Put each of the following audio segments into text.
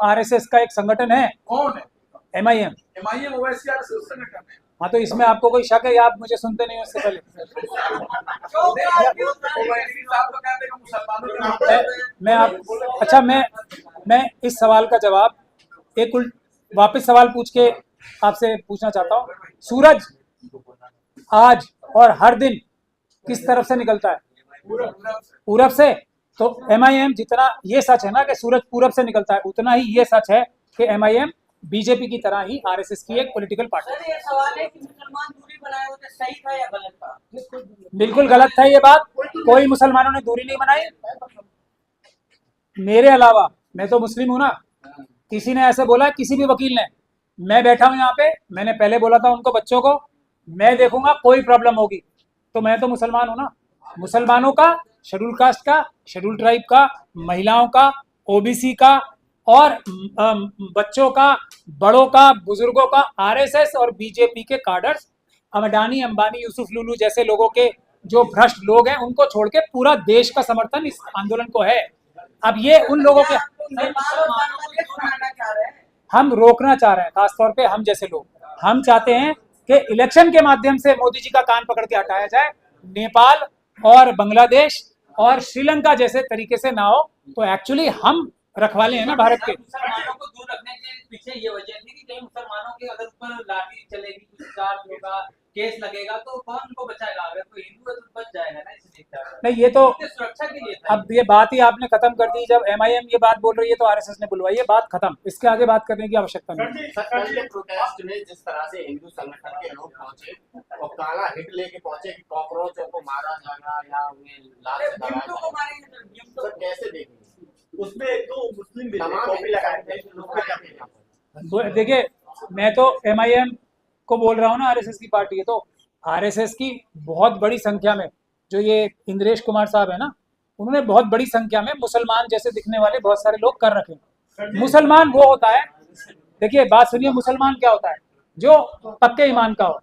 RSS का एक संगठन है। कौन है? एमआईएम। एमआईएम ओवैसी आरएसएस संगठन है। हाँ, तो इसमें आपको कोई शक है या आप मुझे सुनते नहीं हो इससे पहले? ओवैसी साहब तो कहते हैं कि मुसलमानों के मैं आप अच्छा मैं इस सवाल का जवाब एक वापस सवाल पूछ के आपसे पूछना चाहता हूँ। सूरज आज और हर दिन किस तरफ से निकलता है? पूरब से। तो एमआईएम जितना ये सच है ना कि सूरज पूरब से निकलता है, उतना ही ये सच है कि एमआईएम बीजेपी की तरह ही आरएसएस की एक पॉलिटिकल पार्टी है। ये सवाल है कि मुसलमान दूरी बनाए होते सही था या गलत था? बिल्कुल गलत था ये बात। कोई मुसलमानों ने दूरी नहीं बनाई मेरे अलावा। मैं तो मुस्लिम हूं ना। किसी ने ऐसे बोला, किसी भी वकील ने। मैं बैठा हूं यहाँ पे, मैंने पहले बोला था उनको बच्चों को, मैं देखूंगा कोई प्रॉब्लम होगी तो मैं तो मुसलमान हूं ना। मुसलमानों का, शेड्यूल कास्ट का, शेड्यूल ट्राइब का, महिलाओं का, ओबीसी का और बच्चों का, बड़ों का, बुजुर्गों का, आरएसएस और बीजेपी के कार्डर्स, अडानी, अंबानी, यूसुफ लुलू जैसे लोगों के जो भ्रष्ट लोग हैं उनको छोड़ के पूरा देश का समर्थन इस आंदोलन को है। अब ये उन लोगों के हम रोकना चाह रहे हैं, खासतौर पे हम जैसे लोग। हम चाहते हैं कि इलेक्शन के माध्यम से मोदी जी का कान पकड़ के हटाया जाए। नेपाल और बांग्लादेश और श्रीलंका जैसे तरीके से ना हो। तो एक्चुअली हम रखवाले हैं ना भारत के। मुसलमानों को दूर रखने के पीछे ये वजह थी कि कहीं मुसलमानों के अगर ऊपर लाठी चलेगी, कुछ चार्ज होगा, केस लगेगा तो कौन उनको बचाएगा? अगर कोई हिंदू है तो बच जाएगा ना, इसलिए नहीं, ये तो सुरक्षा के लिए था। अब ये बात ही आपने खत्म कर दी। जब एमआईएम ये बात बोल रही है तो आरएसएस ने बुलवाई, ये बात खत्म। इसके आगे बात करने की आवश्यकता नहीं। प्रोटेस्ट में जिस तरह से हिंदू संगठन के लोग पहुंचे और काला हिट लेके पहुंचे कि कॉकरोचों को मारा जाएगा या उन्हें लात से दबाया, सर कैसे देखेंगे? उसमें तो मुस्लिम कॉपी लगाए थे। देखिए, मैं तो एमआईएम को बोल रहा हूँ ना, आरएसएस की पार्टी है। तो आरएसएस की बहुत बड़ी संख्या में जो ये इंद्रेश कुमार साहब है ना, उन्होंने बहुत बड़ी संख्या में मुसलमान जैसे दिखने वाले बहुत सारे लोग कर रखे हैं। मुसलमान वो होता है, देखिए बात सुनिए, मुसलमान क्या होता है? जो पक्के ईमान का हो।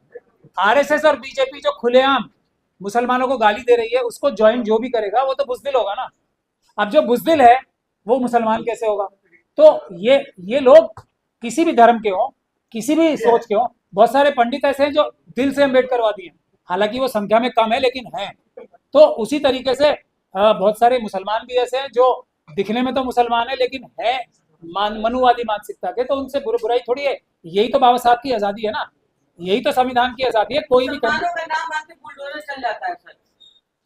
आरएसएस और बीजेपी जो खुलेआम मुसलमानों को गाली दे रही है, उसको ज्वाइन जो भी करेगा वो तो बुज़दिल होगा ना। अब जो बुज़दिल है वो मुसलमान कैसे होगा? तो ये लोग किसी भी धर्म के हो, किसी भी सोच के हो। बहुत सारे पंडित ऐसे हैं जो दिल से अम्बेडकरवादी हैं, हालांकि वो संख्या में कम है लेकिन हैं। तो उसी तरीके से बहुत सारे मुसलमान भी ऐसे हैं जो दिखने में तो मुसलमान है लेकिन है मनुवादी मानसिकता के। तो उनसे बुराई थोड़ी है। यही तो बाबा साहब की आजादी है ना, यही तो संविधान की आजादी है। कोई भी मुसलमानों का नाम आके बुलडोजर चल जाता है सर,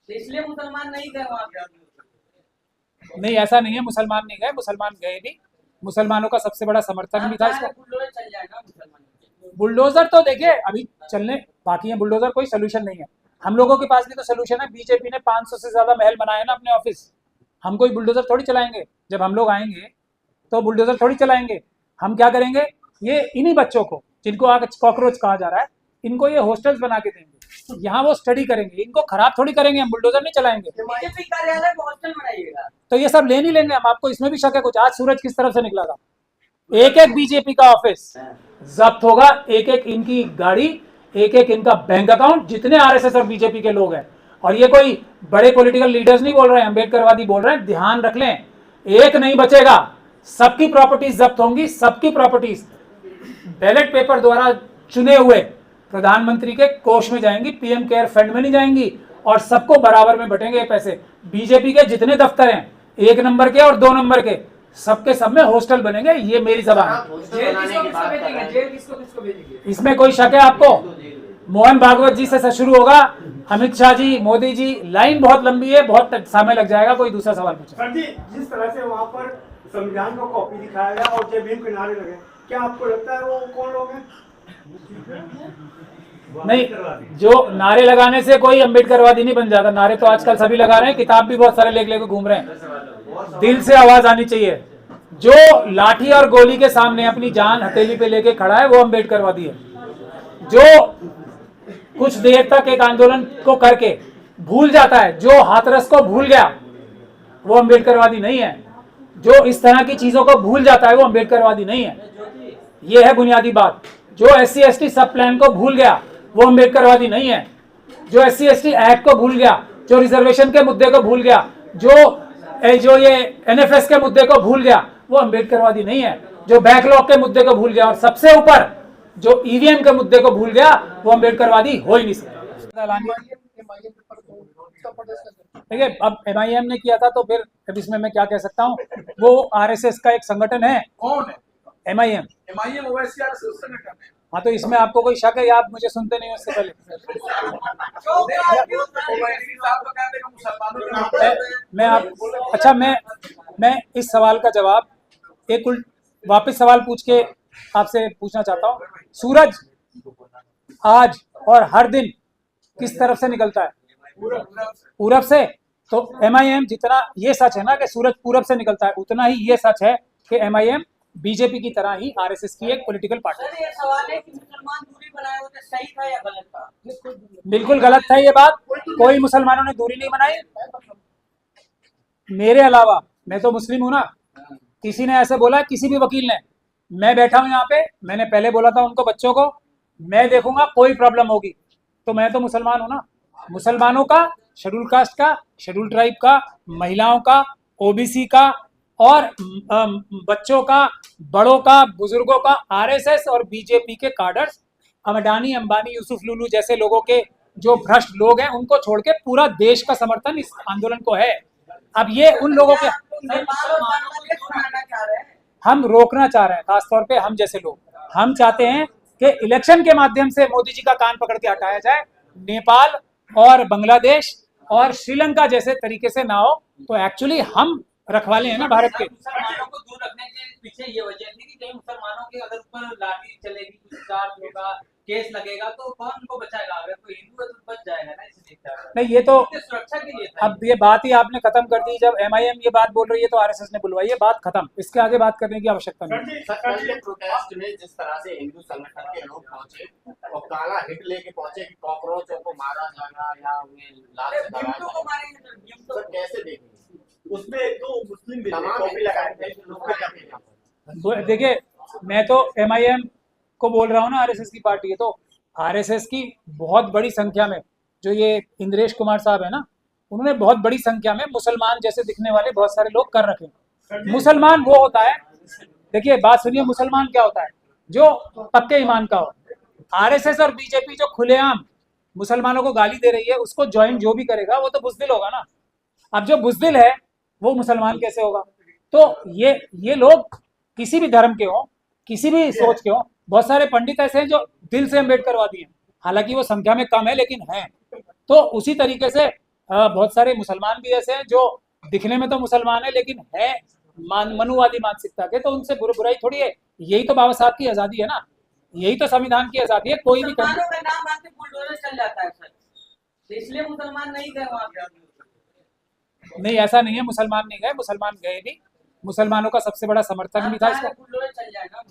इसलिए मुसलमान नहीं गए वहां पे। नहीं, ऐसा नहीं है, मुसलमान नहीं गए, मुसलमान गए भी। मुसलमानों का सबसे बड़ा समर्थन भी था इसका। चल जाएगा बुलडोजर तो देखिए अभी चलने बाकी है। बुलडोजर कोई सोल्यूशन नहीं है। हम लोगों के पास भी तो सोल्यूशन है। बीजेपी ने 500 से ज्यादा महल बनाए ना अपने ऑफिस। हम कोई बुलडोजर थोड़ी चलाएंगे। जब हम लोग आएंगे तो बुलडोजर थोड़ी चलाएंगे। हम क्या करेंगे, ये इन्हीं बच्चों को जिनको आगे कॉकरोच कहा जा रहा है, इनको ये हॉस्टल्स बना के देंगे। यहाँ वो स्टडी करेंगे, इनको खराब थोड़ी करेंगे। हम बुलडोजर नहीं चलाएंगे। बीजेपी कार्यालय में हॉस्टल बनाइएगा तो ये सब ले नहीं लेंगे हम। आपको इसमें भी शक है कुछ? आज सूरज किस तरफ से निकला था? एक एक बीजेपी का ऑफिस जब्त होगा, एक एक इनकी गाड़ी, एक एक इनका बैंक अकाउंट, जितने आरएसएस और बीजेपी के लोग हैं। और ये कोई बड़े पॉलिटिकल लीडर्स नहीं बोल रहे हैं, अम्बेडकरवादी बोल रहे हैं। ध्यान रख लें, एक नहीं बचेगा, सबकी प्रॉपर्टीज जब्त होंगी। सबकी प्रॉपर्टीज बैलेट पेपर द्वारा चुने हुए प्रधानमंत्री के कोष में जाएंगी, पीएम केयर फंड में नहीं जाएंगी। और सबको बराबर में बटेंगे पैसे। बीजेपी के जितने दफ्तर हैं, 1 नंबर के और 2 नंबर के, सबके सब में हॉस्टल बनेंगे। ये मेरी जबान है। इसमें कोई शक है आपको? मोहन भागवत जी से शुरू होगा, अमित शाह जी, मोदी जी, लाइन बहुत लंबी है, बहुत समय लग जाएगा। कोई दूसरा सवाल पूछे। सर जी, जिस तरह से वहाँ पर संविधान को कॉपी दिखाया गया और जय भीम के नारे लगे, क्या आपको लगता है वो कौन लोग हैं? नहीं, जो नारे लगाने से कोई अम्बेडकरवादी नहीं बन जाता। नारे तो आजकल सभी लगा रहे हैं, किताब भी बहुत सारे लेके घूम रहे हैं। दिल से आवाज आनी चाहिए। जो लाठी और गोली के सामने अपनी जान हथेली पे लेके खड़ा है वो अम्बेडकरवादी है। जो कुछ देर तक एक आंदोलन को करके भूल जाता है, जो हाथरस को भूल गया, वो अम्बेडकरवादी नहीं है। जो इस तरह की चीजों को भूल जाता है वो अम्बेडकरवादी नहीं है। ये है बुनियादी बात। जो SC/ST सब प्लान को भूल गया वो अम्बेडकरवादी नहीं है। जो SC/ST एक्ट को भूल गया, जो रिजर्वेशन के मुद्दे को भूल गया, जो ये NFS के मुद्दे को भूल गया, वो अम्बेडकरवादी नहीं है। जो बैकलॉग के मुद्दे को भूल गया और सबसे ऊपर जो ईवीएम के मुद्दे को भूल गया, वो अम्बेडकरवादी हो ही नहीं सकता। देखिए, अब MIM ने किया था तो फिर अब इसमें मैं क्या कह सकता हूँ। वो RSS का एक संगठन है। कौन है? MIM। MIM ओवैसी आरएसएस संगठन है। हाँ, तो इसमें आपको कोई शक है या आप मुझे सुनते नहीं हो इससे पहले? ओवैसी साहब का कहते हैं कि मुसलमानों के नाम पे मैं आप अच्छा मैं इस सवाल का जवाब एक वापस सवाल पूछ के आपसे पूछना चाहता हूँ। सूरज आज और हर दिन किस तरफ से निकलता है? पूरब से। तो MIM जितना ये सच है ना कि सूरज पूरब से निकलता है, उतना ही ये सच है कि MIM बीजेपी की तरह ही RSS की एक पॉलिटिकल पार्टी। सर, ये सवाल है कि मुसलमान दूरी बनाए हुए थे, सही था या गलत था? बिल्कुल गलत था ये बात। कोई मुसलमानों ने दूरी नहीं बनाई। मेरे अलावा, मैं तो मुस्लिम हूं ना, किसी ने ऐसे बोला, किसी भी वकील ने, मैं बैठा हूं यहाँ पे, मैंने पहले बोला था उनको बच्चों को, मैं देखूंगा कोई प्रॉब्लम होगी तो मैं तो मुसलमान हूं ना। मुसलमानों का, शेड्यूल कास्ट का, शेड्यूल ट्राइब का, महिलाओं का, OBC का और बच्चों का, बड़ों का, बुजुर्गों का, RSS और बीजेपी के कार्डर्स, अडानी, अंबानी, यूसुफ लुलू जैसे लोगों के जो भ्रष्ट लोग हैं, उनको छोड़ के पूरा देश का समर्थन इस आंदोलन को है। अब ये उन लोगों के हम रोकना चाह रहे हैं, खासतौर पे हम जैसे लोग। हम चाहते हैं कि इलेक्शन के माध्यम से मोदी जी का कान पकड़ के हटाया जाए। नेपाल और बांग्लादेश और श्रीलंका जैसे तरीके से ना हो। तो एक्चुअली हम रखवाले हैं ना भारत के। मुसलमानों को दूर रखने के पीछे ये वजह थी कि कहीं मुसलमानों के अगर ऊपर लाठी चलेगी, कुछ चार्ज होगा, केस लगेगा तो कौन उनको बचाएगा? अगर कोई हिंदू है तो बच जाएगा ना, इसलिए नहीं, ये तो सुरक्षा के लिए था। अब ये बात ही आपने खत्म कर दी। जब MIM ये बात बोल रही है तो RSS ने बुलवाई है, बात खत्म। इसके आगे बात करने की आवश्यकता नहीं। कल के प्रोटेस्ट में जिस तरह से हिंदू संगठन के लोग पहुंचे और काला हिट लेके पहुंचे कि कॉकरोचों को मारा जाएगा या उन्हें लात से दबाया जाएगा, सर कैसे देखेंगे? उसमें तो मुस्लिम भी कॉपी लगाए थे लोग क्या कहेंगे? देखिए, मैं तो MIM को बोल रहा हूँ ना, RSS की पार्टी है। तो RSS की बहुत बड़ी संख्या में जो ये इंद्रेश कुमार साहब है ना, उन्होंने बहुत बड़ी संख्या में मुसलमान जैसे दिखने वाले बहुत सारे लोग कर रखे हैं। मुसलमान वो होता है, देखिए बात सुनिए, मुसलमान क्या होता है? जो पक्के ईमान का हो। RSS और बीजेपी जो खुलेआम मुसलमानों को गाली दे रही है, उसको ज्वाइन जो भी करेगा वो तो बुज़दिल होगा ना। अब जो बुज़दिल है वो मुसलमान कैसे होगा? तो ये लोग किसी भी धर्म के हों, किसी भी सोच के हों, बहुत सारे पंडित ऐसे हैं जो दिल से अम्बेडकरवादी हैं, हालांकि वो संख्या में कम है लेकिन हैं। तो उसी तरीके से बहुत सारे मुसलमान भी ऐसे हैं जो दिखने में तो मुसलमान है लेकिन है मनुवादी मानसिकता के। तो उनसे बुराई थोड़ी है। यही तो बाबा साहब की आज़ादी है ना, यही तो संविधान की आज़ादी है। कोई भी मुसलमानों का नाम आके बुलडोजर चल जाता है सर, इसलिए मुसलमान नहीं गए वहां पे। नहीं, ऐसा नहीं है, मुसलमान नहीं गए, मुसलमान गए नहीं। मुसलमानों का सबसे बड़ा समर्थन भी था इसका। बुलडोजर चल जाएगा।